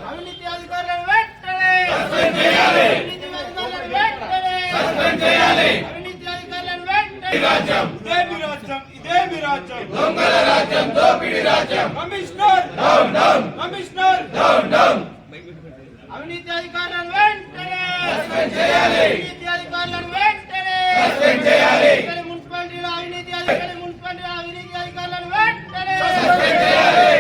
అవినీతి అధికారులను వెంటనే అవినీతి అధికారులను వెంటనే ఇదే మీ రాజ్యం దొంగల రాజ్యం దోపిడీ రాజ్యం commissioner down down commissioner down down అవినీతి అధికారులను వెంటనే సస్పెండ్ చేయాలి అవినీతి అధికారులను వెంటనే సస్పెండ్ చేయాలి మున్సిపాలిటీలో అవినీతి అధికారులను వెంటనే సస్పెండ్ చేయాలి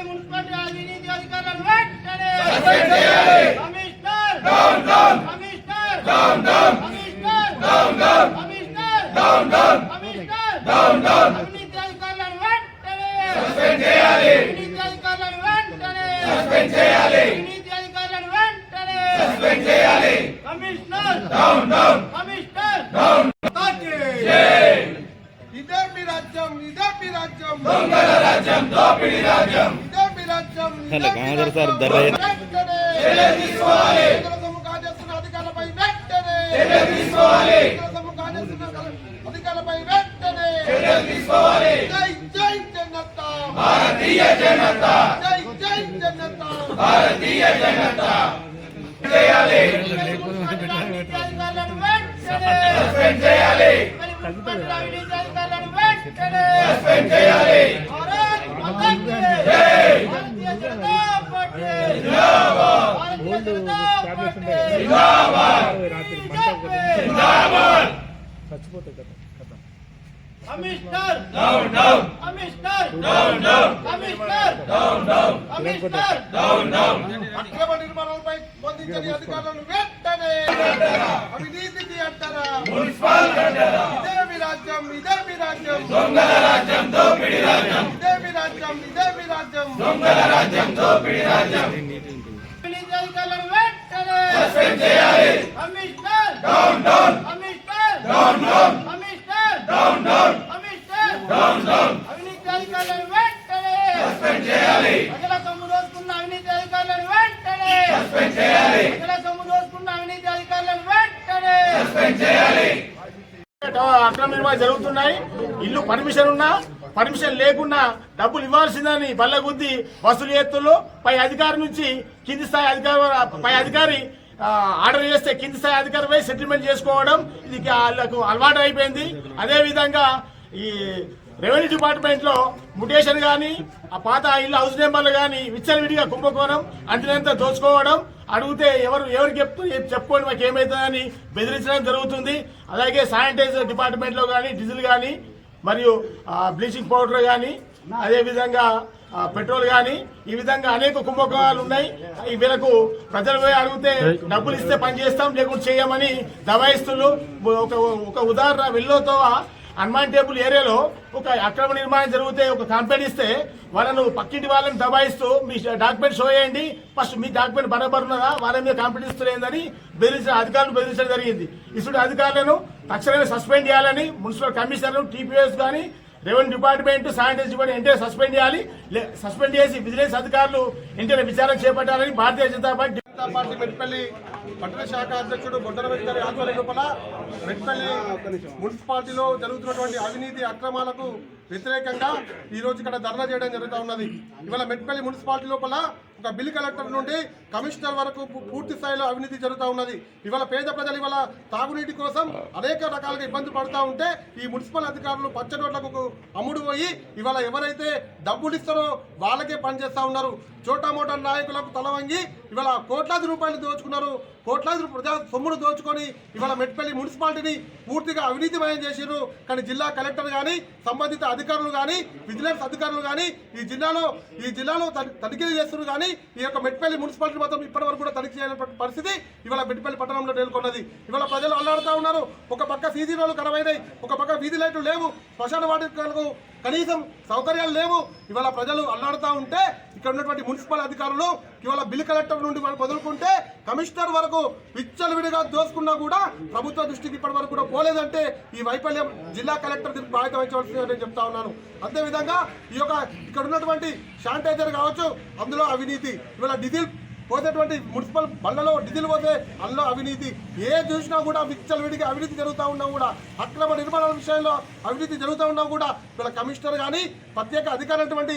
మున్సిపాలిటీ అవినీతి అధికారులను వెంటనే సస్పెండ్ చేయాలి commissioner down down commissioner down down commissioner down down commissioner down down commissioner down down అవినీతి అధికారులను వెంటనే సస్పెండ్ చేయాలి అవినీతి అధికారులను వెంటనే సస్పెండ్ చేయాలి అవినీతి అధికారులను వెంటనే సస్పెండ్ చేయాలి commissioner down down commissioner down ఇదే మీ రాజ్యం దొంగల రాజ్యం దోపిడీ రాజ్యం ఇదే మీ రాజ్యం తీసుకోవాలి అధికారులపై వెంటనే తీసుకోవాలి అధికారులపై వెంటనే తీసుకోవాలి జై జనతా భారతీయ జనతా జై జనతా భారతీయ జనతా చేయాలి సస్పెండ్ చేయాలి సస్పెండ్ చేయాలి commissioner down down commissioner down down commissioner down down commissioner down down అక్రమ నిర్మాణాలపై స్పందించని అధికారులను వెంటనే అవినీతికి అంటారా మున్సిపల్ అంటారా ఇదే మీ రాజ్యం దొంగల రాజ్యం దోపిడీ రాజ్యం ఇదే మీ రాజ్యం దొంగల రాజ్యం దోపిడీ రాజ్యం అవినీతి అధికారులను వెంటనే సస్పెండ్ చేయాలి commissioner down down commissioner down down commissioner down down commissioner down down అవినీతి అధికారులను వెంటనే సస్పెండ్ చేయాలి ప్రజల సొమ్ము దోచుకున్న అవినీతి అధికారులను వెంటనే సస్పెండ్ చేయాలి ప్రజల సొమ్ము దోచుకున్న అవినీతి అధికారులను వెంటనే సస్పెండ్ చేయాలి అక్రమ నిర్మాణాలు జరుగుతున్నాయి. ఇల్లు పర్మిషన్ ఉన్నా పర్మిషన్ లేకున్నా డబ్బులు ఇవ్వాల్సిందని బల్లగుద్ది వసూలు చేస్తున్నారు. పై అధికారి నుంచి కింది స్థాయి అధికారి ఆర్డర్ చేస్తే కింది స్థాయి అధికారిపై సెటిల్మెంట్ చేసుకోవడం ఇది వాళ్ళకు అలవాటు అయిపోయింది. అదేవిధంగా ఈ రెవెన్యూ డిపార్ట్మెంట్ లో ముటేషన్ గానీ ఆ పాత ఇల్లు హౌస్ నెంబర్లు గానీ విచ్చలవిడిగా కుంభకోణం అంతినంతా దోచుకోవడం, అడిగితే ఎవరు చెప్పుకోండి మాకు ఏమవుతుందని బెదిరించడం జరుగుతుంది. అలాగే శానిటైజర్ డిపార్ట్మెంట్ లో కానీ డీజిల్ కానీ మరియు బ్లీచింగ్ పౌడర్ కానీ అదేవిధంగా పెట్రోల్ కానీ ఈ విధంగా అనేక కుంభకోణాలు ఉన్నాయి. వీళ్ళకు ప్రజలు పోయి అడిగితే డబ్బులు ఇస్తే పని చేస్తాం లేకుంటే చేయమని దబాయిస్తులు. ఒక ఉదాహరణ వెల్లోతో హనుమాన్ టేబుల్ ఏరియాలో ఒక అక్రమ నిర్మాణం జరిగితే ఒక కంప్లైంట్ ఇస్తే వాళ్ళను పక్కింటి వాళ్ళని దబాయిస్తూ మీ డాక్యుమెంట్ షో చేయండి, ఫస్ట్ మీ డాక్యుమెంట్ బరాబర్ ఉన్నదా, వాళ్ళ మీద కంప్లైంట్ ఇస్తలేదని అధికారులు బెదిరించడం జరిగింది. ఇటువంటి అధికారులను తక్షణమే సస్పెండ్ చేయాలని మున్సిపల్ కమిషనర్, టీపీఎస్ కానీ రెవెన్యూ డిపార్ట్మెంట్, శానిటైజర్ డిపార్ట్మెంట్ వెంటనే సస్పెండ్ చేయాలి. సస్పెండ్ చేసి విజిలెన్స్ అధికారులు వెంటనే విచారణ చేపట్టాలని భారతీయ జనతా పార్టీ మెట్పల్లి పట్టణ శాఖ అధ్యక్షుడు బొడ్డన వెంకట ఆధ్వర్యం లోపల మెట్పల్లి మున్సిపాలిటీలో జరుగుతున్నటువంటి అవినీతి అక్రమాలకు వ్యతిరేకంగా ఈ రోజు ఇక్కడ ధర్నా చేయడం జరుగుతూ ఉన్నది. ఇవాళ మెట్పల్లి మున్సిపాలిటీ లోపల ఒక బిల్ కలెక్టర్ నుండి కమిషనర్ వరకు పూర్తి స్థాయిలో అవినీతి జరుగుతూ ఉన్నది. ఇవాళ పేద ప్రజలు ఇవాళ తాగునీటి కోసం అనేక రకాలుగా ఇబ్బంది పడుతూ ఉంటే ఈ మున్సిపల్ అధికారులు పచ్చనోట్లకు అమ్ముడు పోయి ఇవాళ ఎవరైతే డబ్బులు ఇస్తారో వాళ్ళకే పనిచేస్తూ ఉన్నారు. చోటా మోటా నాయకులకు తల వంగి ఇవాళ కోట్లాది రూపాయలు దోచుకున్నారు. కోట్లాది ప్రజా సొమ్మును దోచుకొని ఇవాళ మెట్పల్లి మున్సిపాలిటీని పూర్తిగా అవినీతిమయం చేసిరు. కానీ జిల్లా కలెక్టర్ కానీ సంబంధిత అధికారులు కానీ విజిలెన్స్ అధికారులు కానీ ఈ జిల్లాలో తనిఖీలు చేస్తున్నారు. కానీ ఈ యొక్క మెట్పల్లి మున్సిపాలిటీ మొత్తం ఇప్పటి వరకు కూడా తనిఖీ చేయలేని పరిస్థితి ఇవాళ మెట్పల్లి పట్టణంలో నెలకొన్నది. ఇవాళ ప్రజలు అల్లాడుతూ ఉన్నారు. ఒక పక్క సీసీ రోడ్లు ఖరాబైనాయి, ఒక పక్క వీధి లైట్లు లేవు, శ్మశాన వాటికలకు కనీసం సౌకర్యాలు లేవు. ఇవాళ ప్రజలు అల్లాడుతూ ఉంటే ఇక్కడ ఉన్నటువంటి మున్సిపల్ అధికారులు ఇవాళ బిల్ కలెక్టర్ నుండి మొదలుకుంటే కమిషనర్ వరకు విచ్చలవిడిగా దోసుకున్నా కూడా ప్రభుత్వ దృష్టికి ఇప్పటి వరకు కూడా పోలేదంటే ఈ వైఫల్యం జిల్లా కలెక్టర్ దీనికి బాధ్యత వహించవలసిందని నేను చెప్తా ఉన్నాను. అదేవిధంగా ఇక్కడ ఉన్నటువంటి శానిటైజర్ కావచ్చు, అందులో అవినీతి. ఇవాళ డీజిల్ పోసేటువంటి మున్సిపల్ బండ్లలో డీజిల్ పోతే అందులో అవినీతి ఏ చూసినా కూడా విచ్చలవిడిగా అవినీతి జరుగుతూ ఉన్నా కూడా అక్రమ నిర్మాణాల విషయంలో అవినీతి జరుగుతూ ఉన్నా కూడా ఇవాళ కమిషనర్ కానీ ప్రత్యేక అధికారి అటువంటి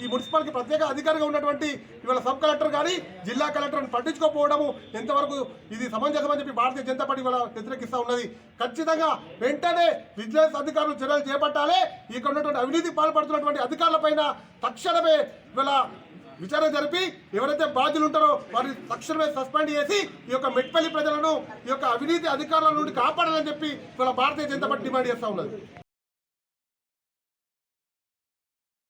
ఈ మున్సిపాలిటీకి ప్రత్యేక అధికారిగా ఉన్నటువంటి ఇవాళ సబ్ కలెక్టర్ కానీ జిల్లా కలెక్టర్ని పట్టించుకోకపోవడము ఎంతవరకు ఇది సమంజసమని చెప్పి భారతీయ జనతా పార్టీ ఇవాళ వ్యతిరేకిస్తూ ఉన్నది. ఖచ్చితంగా వెంటనే విజిలెన్స్ అధికారులు చర్యలు చేపట్టాలి. ఇక్కడ ఉన్నటువంటి అవినీతికి పాల్పడుతున్నటువంటి అధికారులపైన తక్షణమే ఇవాళ విచారణ జరిపి ఎవరైతే బాధ్యులు ఉంటారో వారిని తక్షణమే సస్పెండ్ చేసి ఈ యొక్క మెట్పల్లి ప్రజలను ఈ యొక్క అవినీతి అధికారుల నుండి కాపాడాలని చెప్పి ఇవాళ భారతీయ జనతా పార్టీ డిమాండ్ చేస్తూ ఉన్నది.